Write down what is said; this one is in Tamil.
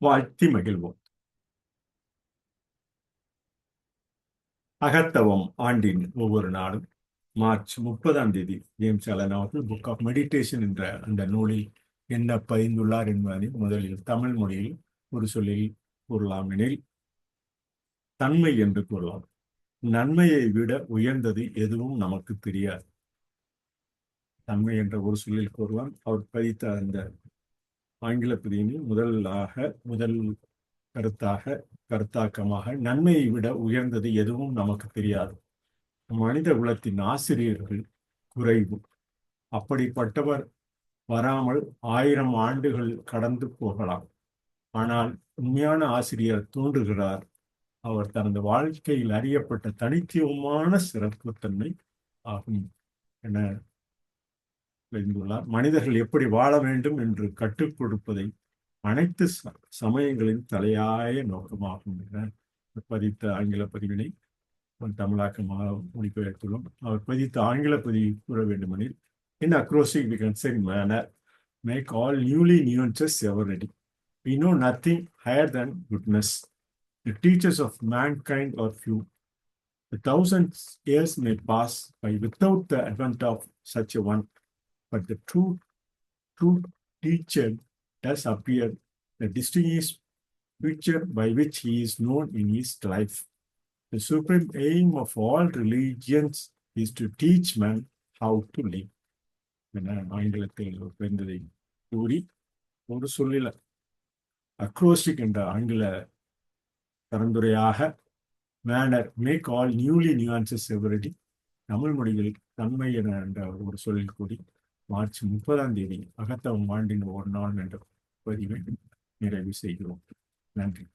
வாழ்த்தி மகிழ்வோம். அகத்தவம் ஆண்டின் ஒவ்வொரு நாளும் மார்ச் 30ஆம் தேதி ஜேம்ஸ் அலன் அவர்கள் புக் ஆஃப் மெடிடேஷன் என்ற அந்த நூலில் என்ன பதிந்துள்ளார் என்பதை முதலில் தமிழ் மொழியில் ஒரு சொல்லில் கூறலாம் எனில், தன்மை என்று கூறலாம். நன்மையை விட உயர்ந்தது எதுவும் நமக்கு தெரியாது. தன்மை என்ற ஒரு சொல்லில் கூறலாம். அவர் பதித்த அந்த ஆங்கில பதிவினில் முதல் கருத்தாக்கமாக நன்மையை விட உயர்ந்தது எதுவும் நமக்கு தெரியாது. மனித குலத்தின் ஆசிரியர்கள் குறைவு. அப்படிப்பட்டவர் வராமல் 1000 ஆண்டுகள் கடந்து போகலாம். ஆனால் உண்மையான ஆசிரியர் தோன்றுகிறார். அவர் தனது வாழ்க்கையில் அறியப்பட்ட தனித்துவமான சிறப்புத்தன்மை ஆகும் என எழுந்துள்ளார். மனிதர்கள் எப்படி வாழ வேண்டும் என்று கற்றுக் கொடுப்பதை அனைத்து சமயங்களின் தலையாய நோக்கமாகும் என பதித்த ஆங்கில பதிவினை தமிழாக்கமாக மொழிபெயர்த்துள்ளோம். அவர் பதித்த ஆங்கில பதிவு கூற வேண்டுமெனில், in acrostic we can say manner, make all newly nuances ever ready. We know nothing higher than goodness. The teachers of mankind are few. The 1,000 years may pass by without the advent of such a one, but the true teacher does appear, the distinguished feature by which he is known in his life. The supreme aim of all religions is to teach man how to live. என ஆங்கிலத்தில் பிறந்ததை கூறி, ஒரு சொல்லில் அக்ரோஸ்டிக் என்ற ஆங்கில பரந்துரையாக manner, make all newly nuances everyday, Tamil மொழியில் தன்மை என்ற ஒரு சொல்லில் கூறி மார்ச் 30ஆம் தேதி அகத்தவம் ஆண்டின் ஒரு நாள் என்ற பதிவை நிறைவு செய்கிறோம். நன்றி.